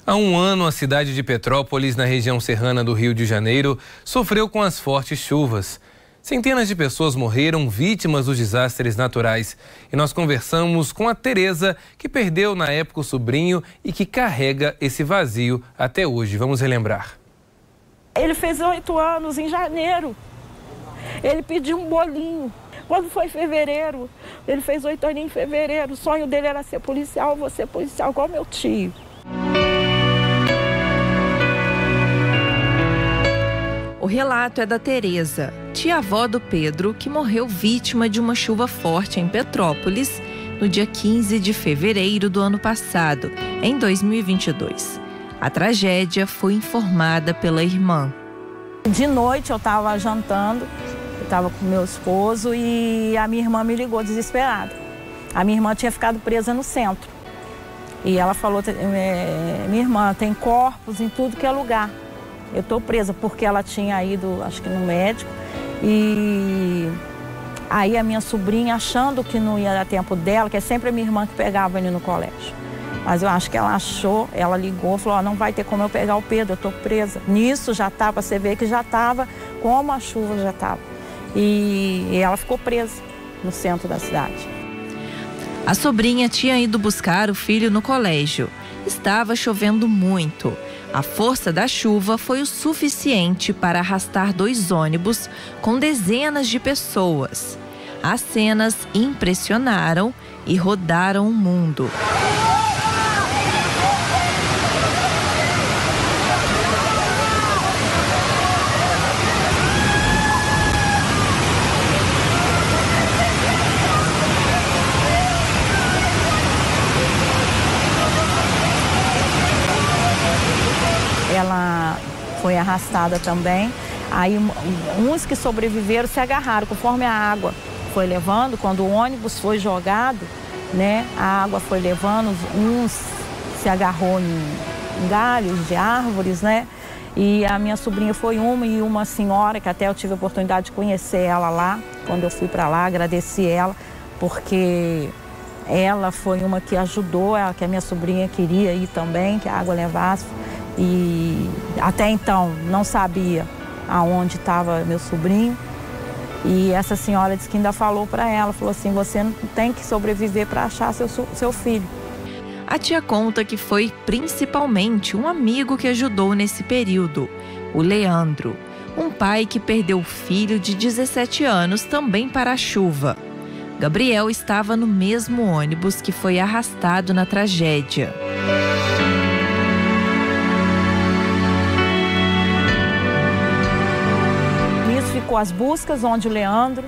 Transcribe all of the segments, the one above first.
Há um ano, a cidade de Petrópolis, na região serrana do Rio de Janeiro, sofreu com as fortes chuvas. Centenas de pessoas morreram vítimas dos desastres naturais. E nós conversamos com a Tereza, que perdeu na época o sobrinho e que carrega esse vazio até hoje. Vamos relembrar. Ele fez 8 anos em janeiro. Ele pediu um bolinho. Quando foi em fevereiro, ele fez 8 anos em fevereiro. O sonho dele era ser policial, eu vou ser policial igual meu tio. O relato é da Tereza, tia-avó do Pedro, que morreu vítima de uma chuva forte em Petrópolis no dia 15 de fevereiro do ano passado, em 2022. A tragédia foi informada pela irmã. De noite eu estava jantando, eu estava com meu esposo e a minha irmã me ligou desesperada. A minha irmã tinha ficado presa no centro. E ela falou, minha irmã, tem corpos em tudo que é lugar. Eu estou presa porque ela tinha ido, acho que no médico, e aí a minha sobrinha, achando que não ia dar tempo dela, que é sempre a minha irmã que pegava ele no colégio. Mas eu acho que ela achou, ela ligou, falou, não vai ter como eu pegar o Pedro, eu estou presa. Nisso já estava, você vê que já estava, como a chuva já estava. E ela ficou presa no centro da cidade. A sobrinha tinha ido buscar o filho no colégio. Estava chovendo muito. A força da chuva foi o suficiente para arrastar 2 ônibus com dezenas de pessoas. As cenas impressionaram e rodaram o mundo. Ela foi arrastada também. Aí uns que sobreviveram se agarraram conforme a água foi levando. Quando o ônibus foi jogado, né, a água foi levando, uns se agarrou em galhos de árvores, né? E a minha sobrinha foi uma senhora que até eu tive a oportunidade de conhecer ela lá, quando eu fui para lá, agradeci ela, porque ela foi uma que ajudou, que a minha sobrinha queria ir também, que a água levasse. E até então não sabia aonde estava meu sobrinho. E essa senhora disse que ainda falou para ela, falou assim, você não tem que sobreviver para achar seu filho. A tia conta que foi principalmente um amigo que ajudou nesse período, o Leandro, um pai que perdeu o filho de 17 anos também para a chuva. Gabriel estava no mesmo ônibus que foi arrastado na tragédia. Ficou as buscas, onde o Leandro,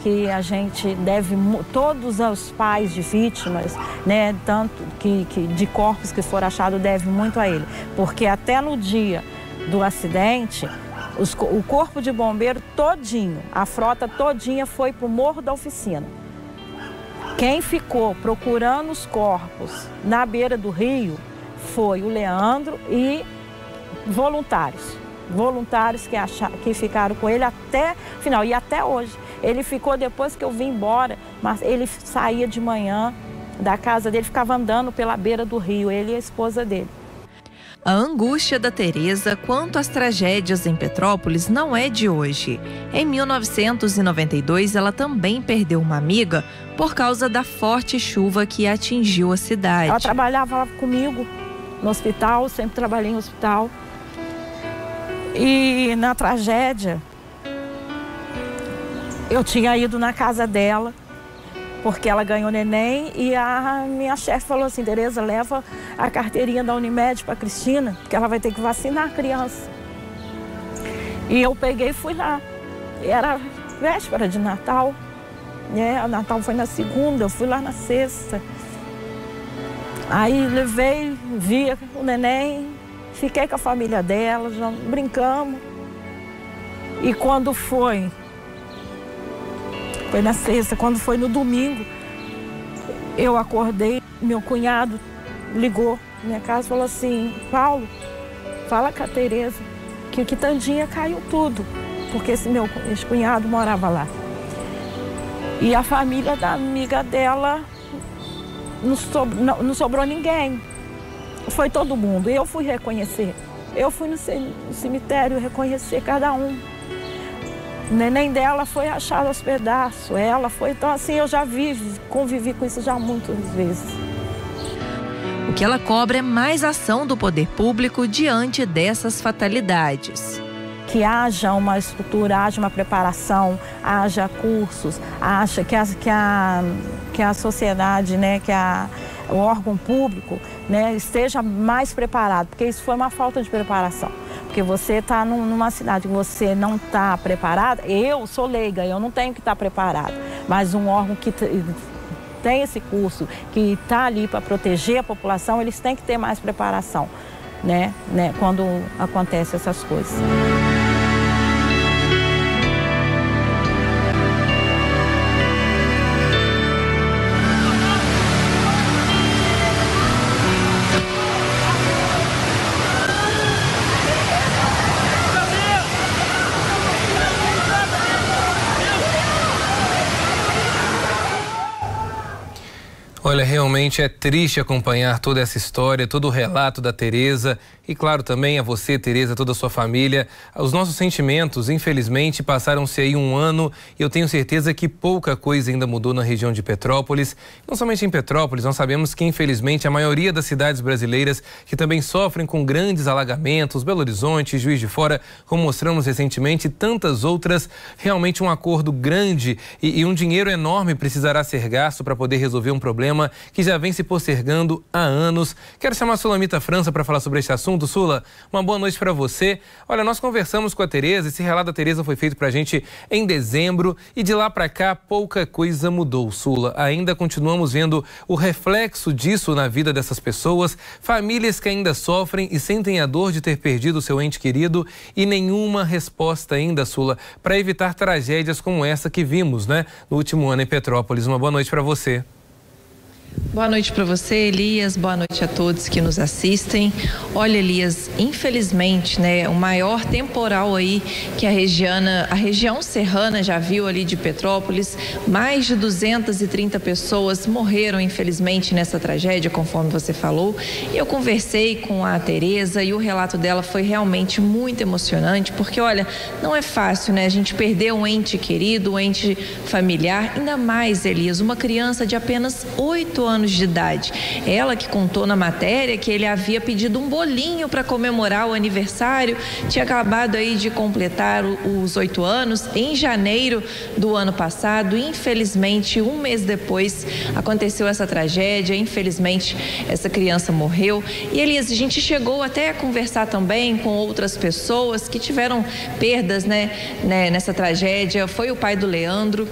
que a gente deve, todos os pais de vítimas, né, tanto que de corpos que foram achados, deve muito a ele. Porque até no dia do acidente, o corpo de bombeiro todinho, a frota todinha foi para o Morro da Oficina. Quem ficou procurando os corpos na beira do rio foi o Leandro e voluntários que ficaram com ele até o final. E até hoje. Ele ficou depois que eu vim embora, mas ele saía de manhã da casa dele, ficava andando pela beira do rio, ele e a esposa dele. A angústia da Tereza quanto às tragédias em Petrópolis não é de hoje. Em 1992, ela também perdeu uma amiga por causa da forte chuva que atingiu a cidade. Ela trabalhava lá comigo no hospital, sempre trabalhei em hospital. E na tragédia, eu tinha ido na casa dela, porque ela ganhou neném, e a minha chefe falou assim, Tereza, leva a carteirinha da Unimed para a Cristina, porque ela vai ter que vacinar a criança. E eu peguei e fui lá. Era véspera de Natal, né? O Natal foi na segunda, eu fui lá na sexta. Aí levei, vi o neném, fiquei com a família dela, já brincamos. E quando foi na sexta, quando foi no domingo, eu acordei, meu cunhado ligou na minha casa e falou assim, Paulo, fala com a Tereza que o quitandinha caiu tudo, porque esse cunhado morava lá. E a família da amiga dela não sobrou ninguém. foi todo mundo. Eu fui reconhecer. Eu fui no cemitério reconhecer cada um. O neném dela foi achado aos pedaços. Ela foi... Então, assim, eu já convivi com isso já muitas vezes. O que ela cobra é mais ação do poder público diante dessas fatalidades. Que haja uma estrutura, haja uma preparação, haja cursos, haja que a sociedade, né, o órgão público, né, esteja mais preparado, porque isso foi uma falta de preparação. Porque você está numa cidade que você não está preparado, eu sou leiga, eu não tenho que estar preparado, mas um órgão que tem esse curso, que está ali para proteger a população, eles têm que ter mais preparação, né, quando acontecem essas coisas. Olha, realmente é triste acompanhar toda essa história, todo o relato da Tereza e, claro, também a você, Tereza, toda a sua família. Os nossos sentimentos, infelizmente, passaram-se aí um ano e eu tenho certeza que pouca coisa ainda mudou na região de Petrópolis. Não somente em Petrópolis, nós sabemos que, infelizmente, a maioria das cidades brasileiras que também sofrem com grandes alagamentos, Belo Horizonte, Juiz de Fora, como mostramos recentemente, e tantas outras, realmente um acordo grande e um dinheiro enorme precisará ser gasto para poder resolver um problema que já vem se postergando há anos. Quero chamar a Sulamita França para falar sobre este assunto. Sula, uma boa noite para você. Olha, nós conversamos com a Tereza, esse relato da Tereza foi feito para a gente em dezembro e de lá para cá pouca coisa mudou, Sula. Ainda continuamos vendo o reflexo disso na vida dessas pessoas, famílias que ainda sofrem e sentem a dor de ter perdido seu ente querido e nenhuma resposta ainda, Sula, para evitar tragédias como essa que vimos, né, no último ano em Petrópolis. Uma boa noite para você. Boa noite para você, Elias. Boa noite a todos que nos assistem. Olha, Elias, infelizmente, né, o maior temporal aí que a região serrana já viu ali de Petrópolis, mais de 230 pessoas morreram, infelizmente, nessa tragédia, conforme você falou. E eu conversei com a Tereza e o relato dela foi realmente muito emocionante, porque, olha, não é fácil, né, a gente perder um ente querido, um ente familiar, ainda mais, Elias, uma criança de apenas 8 anos de idade. Ela que contou na matéria que ele havia pedido um bolinho para comemorar o aniversário, tinha acabado aí de completar os 8 anos em janeiro do ano passado. Infelizmente, um mês depois aconteceu essa tragédia, infelizmente essa criança morreu. E Elias, a gente chegou até a conversar também com outras pessoas que tiveram perdas, né, nessa tragédia. Foi o pai do Leandro.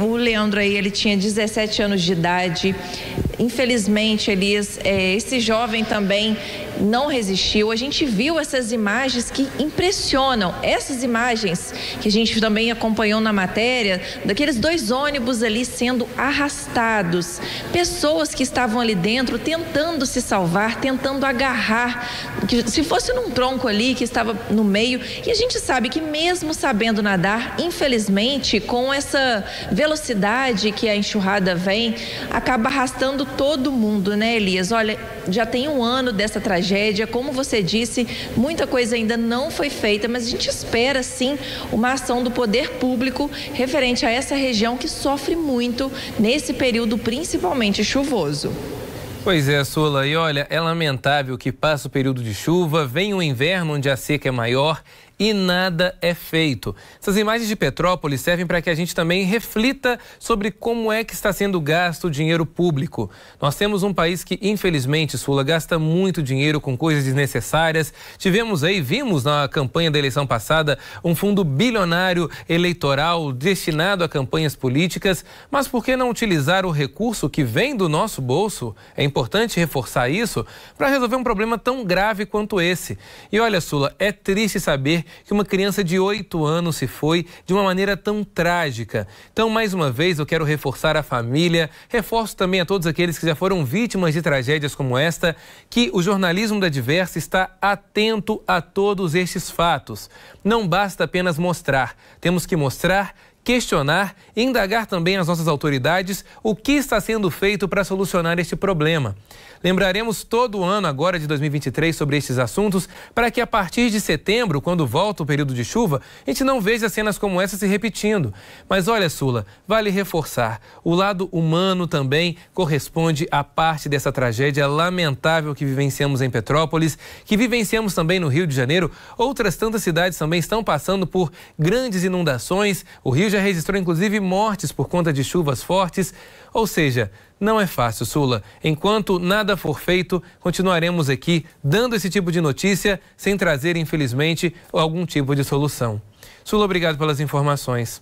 O Leandro aí, ele tinha 17 anos de idade. Infelizmente, Elias, esse jovem também não resistiu. A gente viu essas imagens que impressionam, essas imagens que a gente também acompanhou na matéria, daqueles 2 ônibus ali sendo arrastados, pessoas que estavam ali dentro tentando se salvar, tentando agarrar, que se fosse num tronco ali que estava no meio. E a gente sabe que mesmo sabendo nadar, infelizmente, com essa velocidade que a enxurrada vem, acaba arrastando todo mundo, né, Elias? Olha, já tem um ano dessa tragédia, como você disse, muita coisa ainda não foi feita, mas a gente espera sim uma ação do poder público referente a essa região que sofre muito nesse período, principalmente chuvoso. Pois é, Sula, e olha, é lamentável que passa o período de chuva, vem o inverno onde a seca é maior e nada é feito. Essas imagens de Petrópolis servem para que a gente também reflita sobre como é que está sendo gasto o dinheiro público. Nós temos um país que, infelizmente, Sula, gasta muito dinheiro com coisas desnecessárias. Vimos na campanha da eleição passada um fundo bilionário eleitoral destinado a campanhas políticas, mas por que não utilizar o recurso que vem do nosso bolso? É importante reforçar isso para resolver um problema tão grave quanto esse. E olha, Sula, é triste saber que uma criança de 8 anos se foi de uma maneira tão trágica. Então, mais uma vez, eu quero reforçar a família, reforço também a todos aqueles que já foram vítimas de tragédias como esta, que o jornalismo da Diversa está atento a todos estes fatos. Não basta apenas mostrar, temos que mostrar questionar e indagar também as nossas autoridades o que está sendo feito para solucionar este problema. Lembraremos todo ano agora de 2023 sobre estes assuntos para que a partir de setembro, quando volta o período de chuva, a gente não veja cenas como essa se repetindo. Mas olha, Sula, vale reforçar, o lado humano também corresponde à parte dessa tragédia lamentável que vivenciamos em Petrópolis, que vivenciamos também no Rio de Janeiro. Outras tantas cidades também estão passando por grandes inundações. O Rio já registrou inclusive mortes por conta de chuvas fortes. Ou seja, não é fácil, Sula. Enquanto nada for feito, continuaremos aqui dando esse tipo de notícia sem trazer, infelizmente, algum tipo de solução. Sula, obrigado pelas informações.